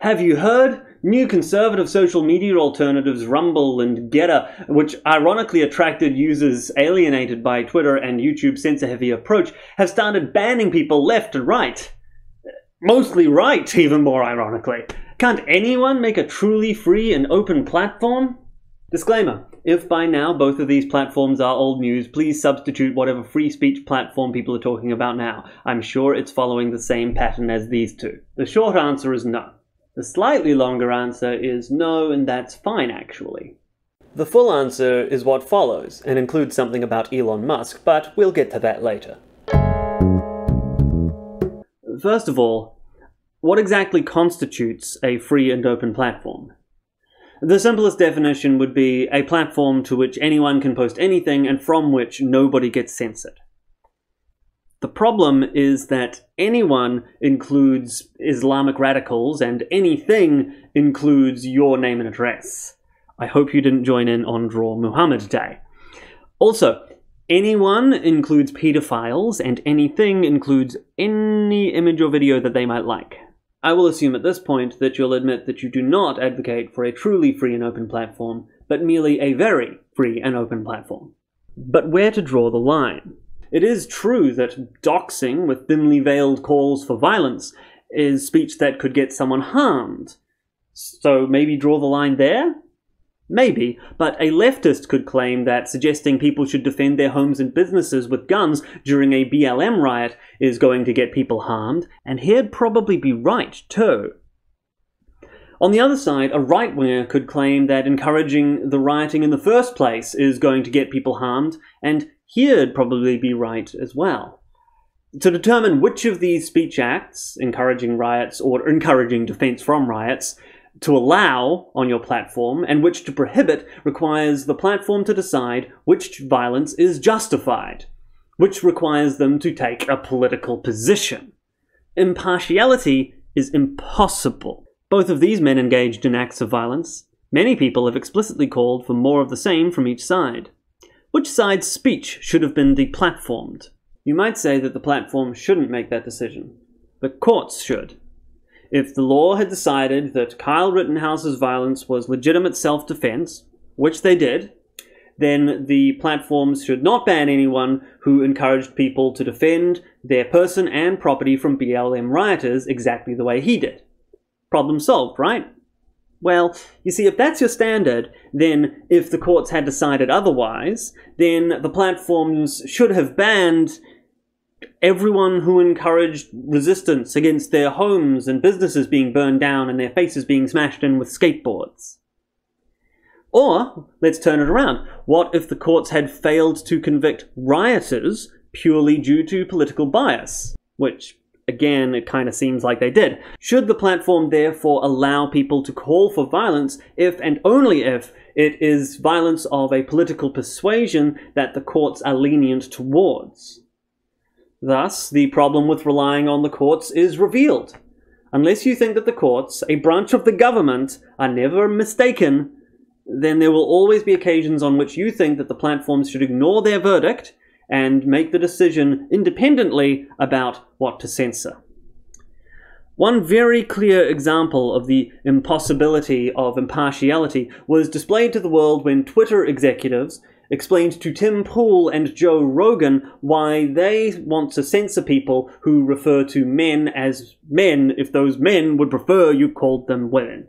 Have you heard? New conservative social media alternatives Rumble and Getter, which ironically attracted users alienated by Twitter and YouTube's censor-heavy approach, have started banning people left and right. Mostly right, even more ironically. Can't anyone make a truly free and open platform? Disclaimer. If by now both of these platforms are old news, please substitute whatever free speech platform people are talking about now. I'm sure it's following the same pattern as these two. The short answer is no. The slightly longer answer is no, and that's fine actually. The full answer is what follows, and includes something about Elon Musk, but we'll get to that later. First of all, what exactly constitutes a free and open platform? The simplest definition would be a platform to which anyone can post anything and from which nobody gets censored. The problem is that anyone includes Islamic radicals and anything includes your name and address. I hope you didn't join in on Draw Muhammad Day. Also, anyone includes pedophiles and anything includes any image or video that they might like. I will assume at this point that you'll admit that you do not advocate for a truly free and open platform, but merely a very free and open platform. But where to draw the line? It is true that doxing with thinly veiled calls for violence is speech that could get someone harmed. So maybe draw the line there? Maybe, but a leftist could claim that suggesting people should defend their homes and businesses with guns during a BLM riot is going to get people harmed, and he'd probably be right, too. On the other side, a right-winger could claim that encouraging the rioting in the first place is going to get people harmed, and he'd probably be right as well. To determine which of these speech acts, encouraging riots or encouraging defense from riots, to allow on your platform and which to prohibit requires the platform to decide which violence is justified, which requires them to take a political position. Impartiality is impossible. Both of these men engaged in acts of violence. Many people have explicitly called for more of the same from each side. Which side's speech should have been deplatformed? You might say that the platform shouldn't make that decision. The courts should. If the law had decided that Kyle Rittenhouse's violence was legitimate self-defense, which they did, then the platforms should not ban anyone who encouraged people to defend their person and property from BLM rioters exactly the way he did. Problem solved, right? Well, you see, if that's your standard, then if the courts had decided otherwise, then the platforms should have banned everyone who encouraged resistance against their homes and businesses being burned down and their faces being smashed in with skateboards. Or, let's turn it around. What if the courts had failed to convict rioters purely due to political bias? Which, again, it kind of seems like they did. Should the platform therefore allow people to call for violence if and only if it is violence of a political persuasion that the courts are lenient towards? Thus, the problem with relying on the courts is revealed. Unless you think that the courts, a branch of the government, are never mistaken, then there will always be occasions on which you think that the platforms should ignore their verdict and make the decision independently about what to censor. One very clear example of the impossibility of impartiality was displayed to the world when Twitter executives explained to Tim Pool and Joe Rogan why they want to censor people who refer to men as men if those men would prefer you called them women.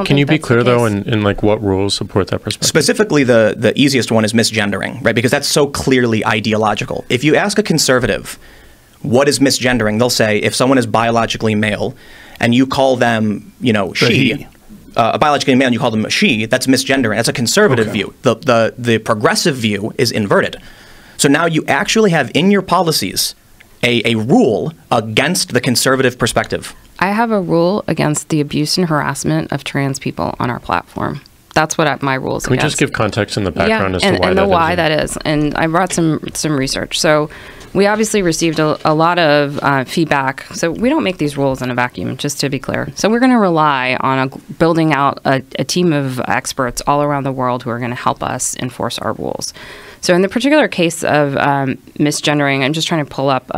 Can you be clear, though, in like what rules support that perspective? Specifically, the easiest one is misgendering, right? Because that's so clearly ideological. If you ask a conservative, what is misgendering? They'll say if someone is biologically male and you call them, you know, she, a biologically male and you call them a she, that's misgendering. That's a conservative view. The progressive view is inverted. So now you actually have in your policies a rule against the conservative perspective. I have a rule against the abuse and harassment of trans people on our platform. That's what my rules Can we just give context in the background as to why that is? And I brought some research. So we obviously received a lot of feedback. So we don't make these rules in a vacuum, just to be clear. So we're going to rely on building out a team of experts all around the world who are going to help us enforce our rules. So in the particular case of misgendering, I'm just trying to pull up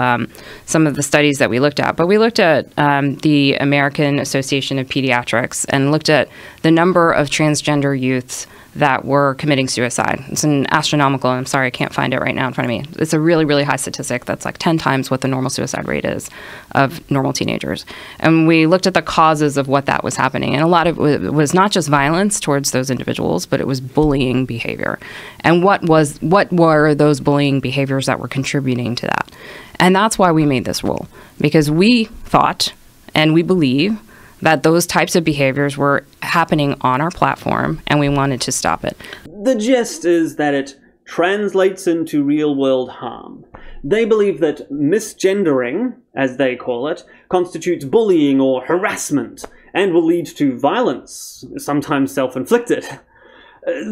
some of the studies that we looked at. But we looked at the American Association of Pediatrics and looked at the number of transgender youths that were committing suicide. It's an astronomical, I'm sorry, I can't find it right now in front of me. It's a really, really high statistic that's like 10 times what the normal suicide rate is of normal teenagers. And we looked at the causes of what that was happening. And a lot of it was not just violence towards those individuals, but it was bullying behavior. And what were those bullying behaviors that were contributing to that? And that's why we made this rule, because we thought and we believe that those types of behaviors were happening on our platform, and we wanted to stop it. The gist is that it translates into real-world harm. They believe that misgendering, as they call it, constitutes bullying or harassment, and will lead to violence, sometimes self-inflicted.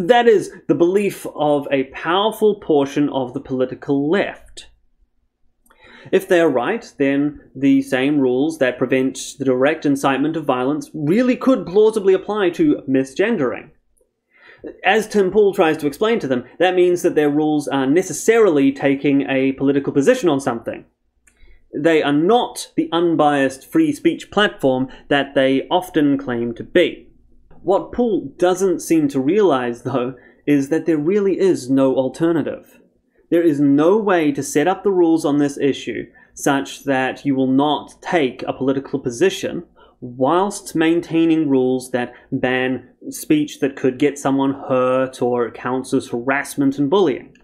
That is the belief of a powerful portion of the political left. If they're right, then the same rules that prevent the direct incitement of violence really could plausibly apply to misgendering. As Tim Pool tries to explain to them, that means that their rules are necessarily taking a political position on something. They are not the unbiased free speech platform that they often claim to be. What Pool doesn't seem to realize, though, is that there really is no alternative. There is no way to set up the rules on this issue such that you will not take a political position whilst maintaining rules that ban speech that could get someone hurt or counts as harassment and bullying.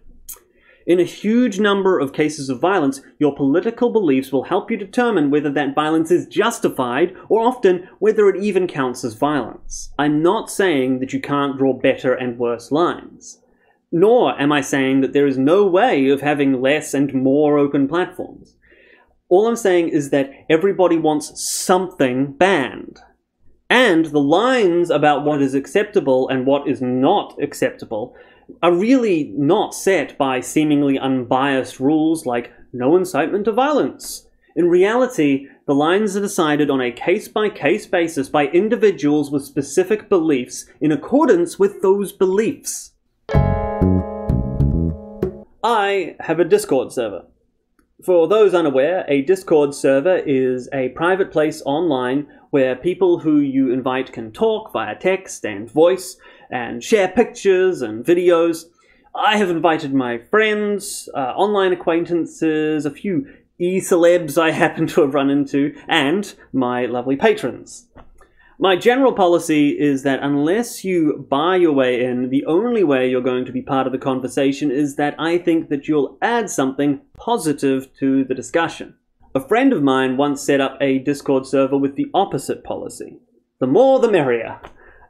In a huge number of cases of violence, your political beliefs will help you determine whether that violence is justified, or often whether it even counts as violence. I'm not saying that you can't draw better and worse lines. Nor am I saying that there is no way of having less and more open platforms. All I'm saying is that everybody wants something banned. And the lines about what is acceptable and what is not acceptable are really not set by seemingly unbiased rules like no incitement to violence. In reality, the lines are decided on a case-by-case basis by individuals with specific beliefs in accordance with those beliefs. I have a Discord server. For those unaware, a Discord server is a private place online where people who you invite can talk via text and voice and share pictures and videos. I have invited my friends, online acquaintances, a few e-celebs I happen to have run into, and my lovely patrons. My general policy is that unless you buy your way in, the only way you're going to be part of the conversation is that I think that you'll add something positive to the discussion. A friend of mine once set up a Discord server with the opposite policy. The more the merrier.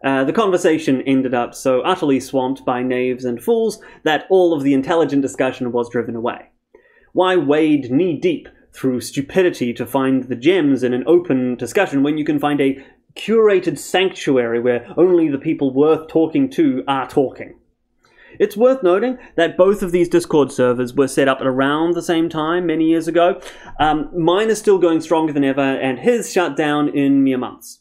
The conversation ended up so utterly swamped by knaves and fools that all of the intelligent discussion was driven away. Why wade knee-deep through stupidity to find the gems in an open discussion when you can find a curated sanctuary where only the people worth talking to are talking? It's worth noting that both of these Discord servers were set up at around the same time many years ago. Mine is still going stronger than ever, and his shut down in mere months,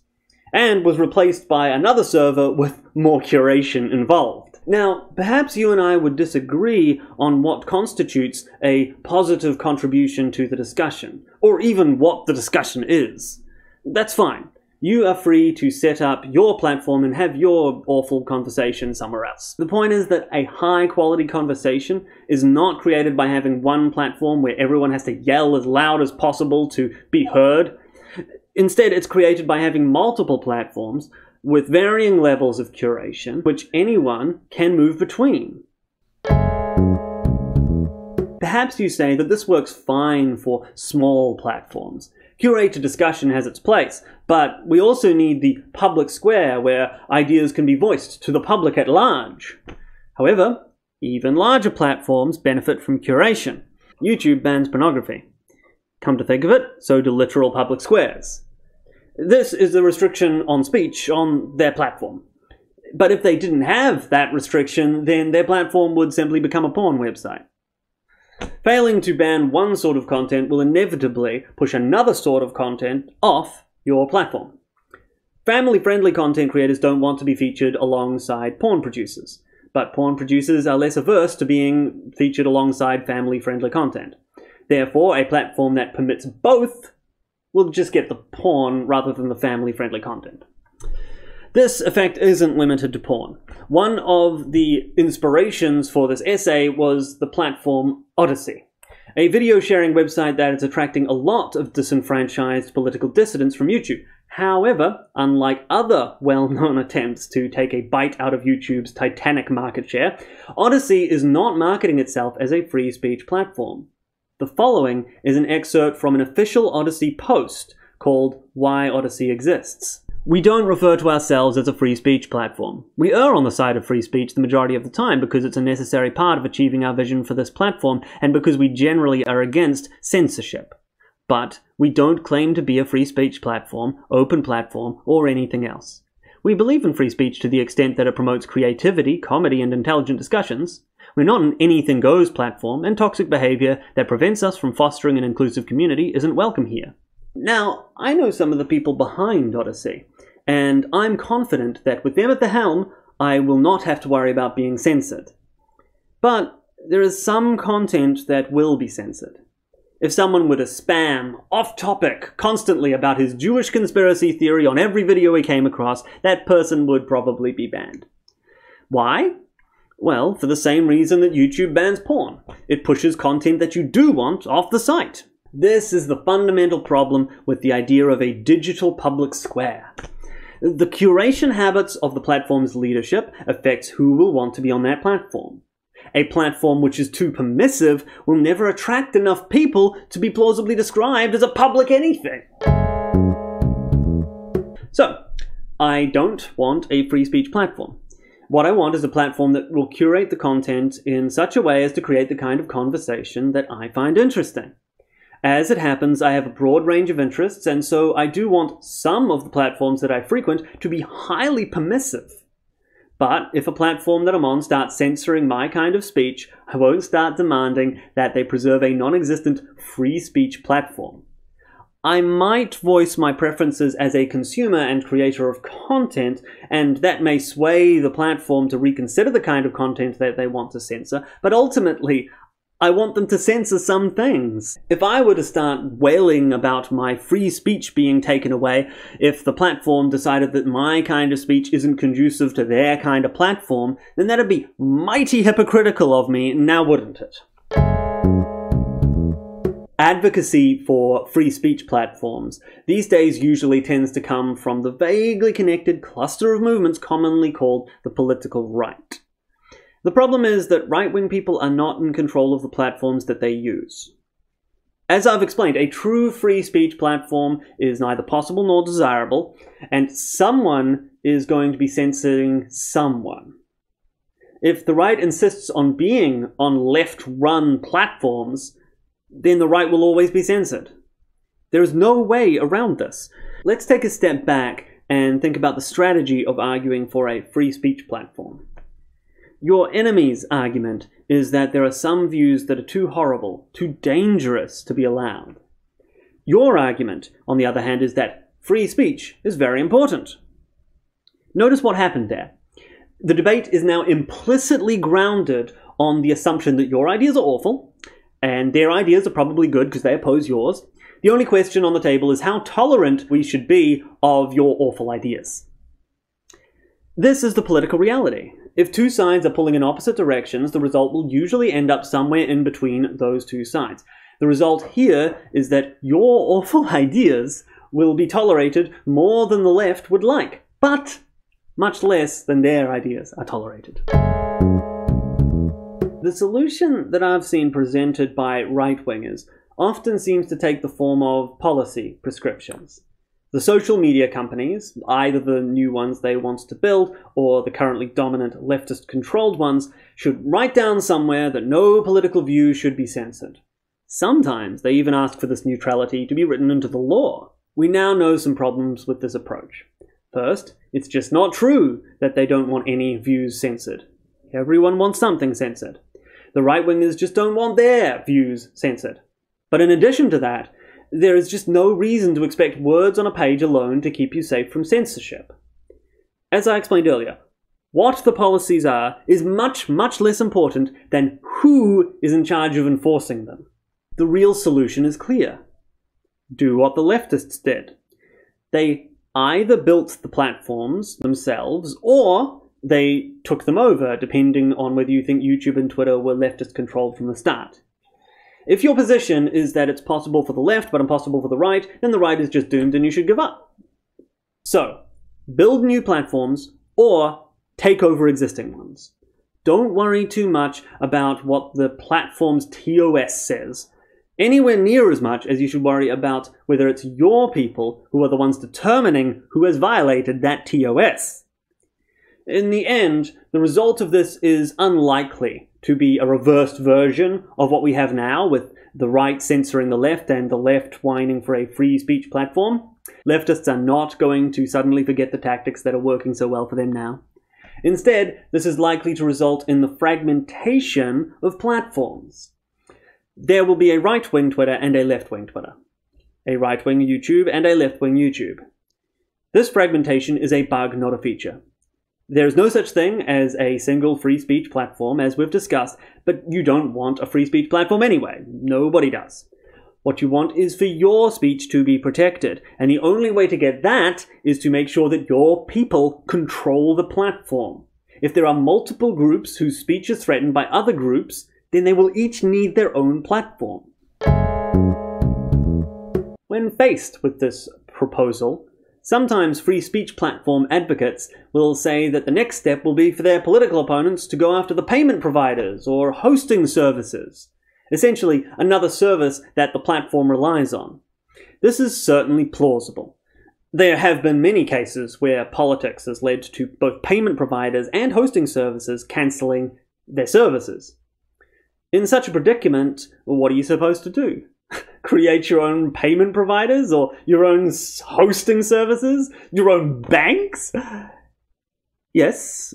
and was replaced by another server with more curation involved. Now, perhaps you and I would disagree on what constitutes a positive contribution to the discussion, or even what the discussion is. That's fine. You are free to set up your platform and have your awful conversation somewhere else. The point is that a high-quality conversation is not created by having one platform where everyone has to yell as loud as possible to be heard. Instead, it's created by having multiple platforms with varying levels of curation, which anyone can move between. Perhaps you say that this works fine for small platforms. Curated discussion has its place, but we also need the public square where ideas can be voiced to the public at large. However, even larger platforms benefit from curation. YouTube bans pornography. Come to think of it, so do literal public squares. This is a restriction on speech on their platform. But if they didn't have that restriction, then their platform would simply become a porn website. Failing to ban one sort of content will inevitably push another sort of content off your platform. Family-friendly content creators don't want to be featured alongside porn producers. but porn producers are less averse to being featured alongside family-friendly content. Therefore, a platform that permits both will just get the porn rather than the family-friendly content. This effect isn't limited to porn. One of the inspirations for this essay was the platform Odyssey, a video sharing website that is attracting a lot of disenfranchised political dissidents from YouTube. However, unlike other well-known attempts to take a bite out of YouTube's titanic market share, Odyssey is not marketing itself as a free speech platform. The following is an excerpt from an official Odyssey post called Why Odyssey Exists. We don't refer to ourselves as a free speech platform. We err on the side of free speech the majority of the time because it's a necessary part of achieving our vision for this platform and because we generally are against censorship. But we don't claim to be a free speech platform, open platform, or anything else. We believe in free speech to the extent that it promotes creativity, comedy, and intelligent discussions. We're not an anything goes platform, and toxic behavior that prevents us from fostering an inclusive community isn't welcome here. Now, I know some of the people behind Odyssey, and I'm confident that with them at the helm, I will not have to worry about being censored. But there is some content that will be censored. If someone were to spam off-topic constantly about his Jewish conspiracy theory on every video he came across, that person would probably be banned. Why? Well, for the same reason that YouTube bans porn. It pushes content that you do want off the site. This is the fundamental problem with the idea of a digital public square. The curation habits of the platform's leadership affects who will want to be on that platform. A platform which is too permissive will never attract enough people to be plausibly described as a public anything. So, I don't want a free speech platform. What I want is a platform that will curate the content in such a way as to create the kind of conversation that I find interesting. As it happens, I have a broad range of interests, and so I do want some of the platforms that I frequent to be highly permissive. But if a platform that I'm on starts censoring my kind of speech, I won't start demanding that they preserve a non-existent free speech platform. I might voice my preferences as a consumer and creator of content, and that may sway the platform to reconsider the kind of content that they want to censor, but ultimately, I want them to censor some things. If I were to start wailing about my free speech being taken away, if the platform decided that my kind of speech isn't conducive to their kind of platform, then that'd be mighty hypocritical of me, now wouldn't it? Advocacy for free speech platforms these days usually tends to come from the vaguely connected cluster of movements commonly called the political right. The problem is that right-wing people are not in control of the platforms that they use. As I've explained, a true free speech platform is neither possible nor desirable, and someone is going to be censoring someone. If the right insists on being on left-run platforms, then the right will always be censored. There is no way around this. Let's take a step back and think about the strategy of arguing for a free speech platform. Your enemy's argument is that there are some views that are too horrible, too dangerous to be allowed. Your argument, on the other hand, is that free speech is very important. Notice what happened there. The debate is now implicitly grounded on the assumption that your ideas are awful, and their ideas are probably good because they oppose yours. The only question on the table is how tolerant we should be of your awful ideas. This is the political reality. If two sides are pulling in opposite directions, the result will usually end up somewhere in between those two sides. The result here is that your awful ideas will be tolerated more than the left would like, but much less than their ideas are tolerated. The solution that I've seen presented by right-wingers often seems to take the form of policy prescriptions. The social media companies, either the new ones they want to build or the currently dominant leftist-controlled ones, should write down somewhere that no political view should be censored. Sometimes they even ask for this neutrality to be written into the law. We now know some problems with this approach. First, it's just not true that they don't want any views censored. Everyone wants something censored. The right-wingers just don't want their views censored. But in addition to that, there is just no reason to expect words on a page alone to keep you safe from censorship. As I explained earlier, What the policies are is much, much less important than who is in charge of enforcing them. The real solution is clear. Do what the leftists did. They either built the platforms themselves, or they took them over, depending on whether you think YouTube and Twitter were leftist controlled from the start. If your position is that it's possible for the left but impossible for the right, then the right is just doomed and you should give up. So, build new platforms or take over existing ones. Don't worry too much about what the platform's TOS says, anywhere near as much as you should worry about whether it's your people who are the ones determining who has violated that TOS. In the end, the result of this is unlikely to be a reversed version of what we have now, with the right censoring the left and the left whining for a free speech platform. Leftists are not going to suddenly forget the tactics that are working so well for them now. Instead, this is likely to result in the fragmentation of platforms. There will be a right-wing Twitter and a left-wing Twitter, a right-wing YouTube and a left-wing YouTube. This fragmentation is a bug, not a feature. There is no such thing as a single free speech platform, as we've discussed, but you don't want a free speech platform anyway. Nobody does. What you want is for your speech to be protected, and the only way to get that is to make sure that your people control the platform. If there are multiple groups whose speech is threatened by other groups, then they will each need their own platform. When faced with this proposal, sometimes free speech platform advocates will say that the next step will be for their political opponents to go after the payment providers or hosting services. Essentially, another service that the platform relies on. This is certainly plausible. There have been many cases where politics has led to both payment providers and hosting services cancelling their services. In such a predicament, what are you supposed to do? Create your own payment providers or your own hosting services? Your own banks? Yes.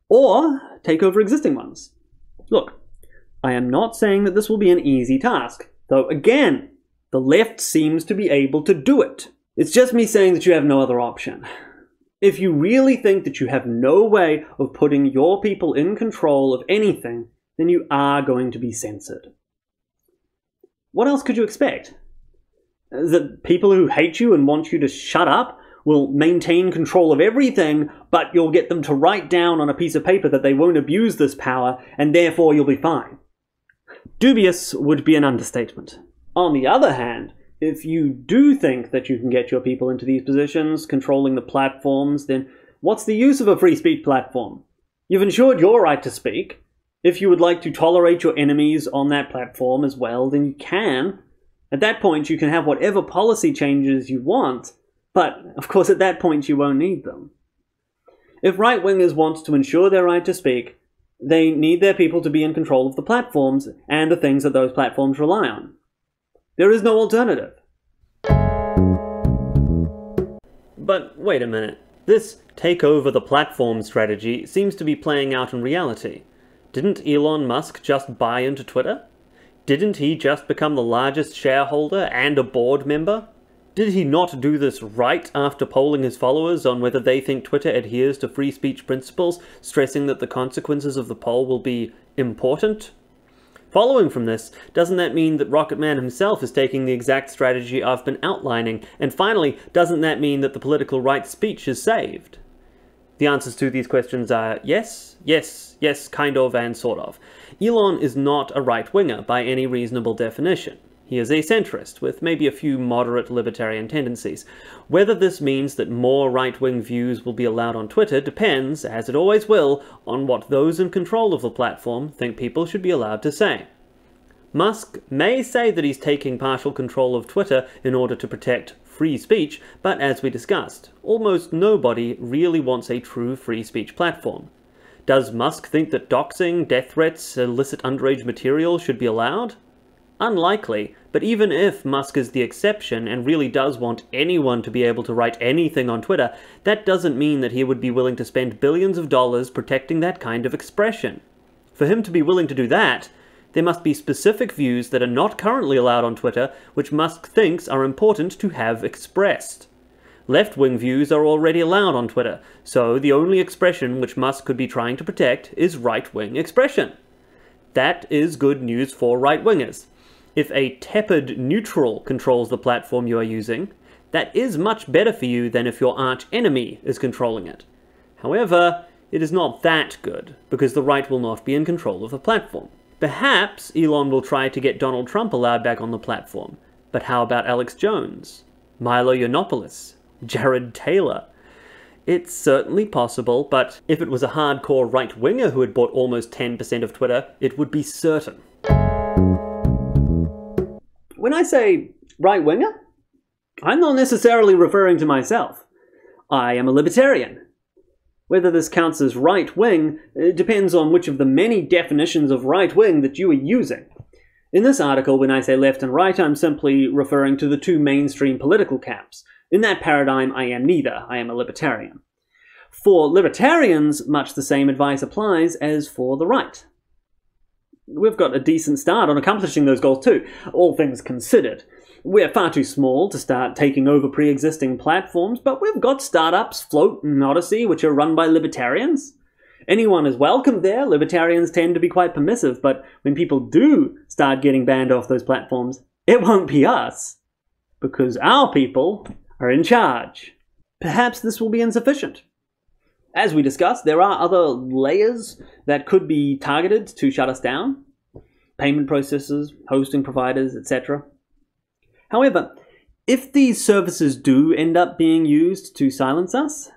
Or take over existing ones. Look, I am not saying that this will be an easy task, though again, the left seems to be able to do it. It's just me saying that you have no other option. If you really think that you have no way of putting your people in control of anything, then you are going to be censored. What else could you expect? That people who hate you and want you to shut up will maintain control of everything, but you'll get them to write down on a piece of paper that they won't abuse this power, and therefore you'll be fine. Dubious would be an understatement. On the other hand, if you do think that you can get your people into these positions, controlling the platforms, then what's the use of a free speech platform? You've ensured your right to speak. If you would like to tolerate your enemies on that platform as well, then you can. At that point, you can have whatever policy changes you want, but of course at that point you won't need them. If right-wingers want to ensure their right to speak, they need their people to be in control of the platforms and the things that those platforms rely on. There is no alternative. But wait a minute. This take over the platform strategy seems to be playing out in reality. Didn't Elon Musk just buy into Twitter? Didn't he just become the largest shareholder and a board member? Did he not do this right after polling his followers on whether they think Twitter adheres to free speech principles, stressing that the consequences of the poll will be important? Following from this, doesn't that mean that Rocket Man himself is taking the exact strategy I've been outlining? And finally, doesn't that mean that the political right speech is saved? The answers to these questions are yes, yes, yes, kind of, and sort of. Elon is not a right-winger by any reasonable definition. He is a centrist, with maybe a few moderate libertarian tendencies. Whether this means that more right-wing views will be allowed on Twitter depends, as it always will, on what those in control of the platform think people should be allowed to say. Musk may say that he's taking partial control of Twitter in order to protect free speech, but as we discussed, almost nobody really wants a true free speech platform. Does Musk think that doxing, death threats, illicit underage material should be allowed? Unlikely, but even if Musk is the exception and really does want anyone to be able to write anything on Twitter, that doesn't mean that he would be willing to spend billions of dollars protecting that kind of expression. For him to be willing to do that, there must be specific views that are not currently allowed on Twitter, which Musk thinks are important to have expressed. Left-wing views are already allowed on Twitter, so the only expression which Musk could be trying to protect is right-wing expression. That is good news for right-wingers. If a tepid neutral controls the platform you are using, that is much better for you than if your arch-enemy is controlling it. However, it is not that good, because the right will not be in control of the platform. Perhaps Elon will try to get Donald Trump allowed back on the platform, but how about Alex Jones, Milo Yiannopoulos, Jared Taylor? It's certainly possible, but if it was a hardcore right-winger who had bought almost 10% of Twitter, it would be certain. When I say right-winger, I'm not necessarily referring to myself. I am a libertarian. Whether this counts as right-wing depends on which of the many definitions of right-wing that you are using. In this article, when I say left and right, I'm simply referring to the two mainstream political camps. In that paradigm, I am neither. I am a libertarian. For libertarians, much the same advice applies as for the right. We've got a decent start on accomplishing those goals too, all things considered. We're far too small to start taking over pre-existing platforms, but we've got startups, Float and Odyssey, which are run by libertarians. Anyone is welcome there. Libertarians tend to be quite permissive, but when people do start getting banned off those platforms, it won't be us, because our people are in charge. Perhaps this will be insufficient. As we discussed, there are other layers that could be targeted to shut us down. Payment processors, hosting providers, etc. However, if these services do end up being used to silence us,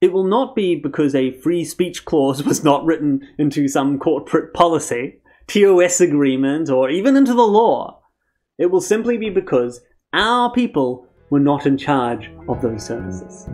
it will not be because a free speech clause was not written into some corporate policy, TOS agreement, or even into the law. It will simply be because our people were not in charge of those services.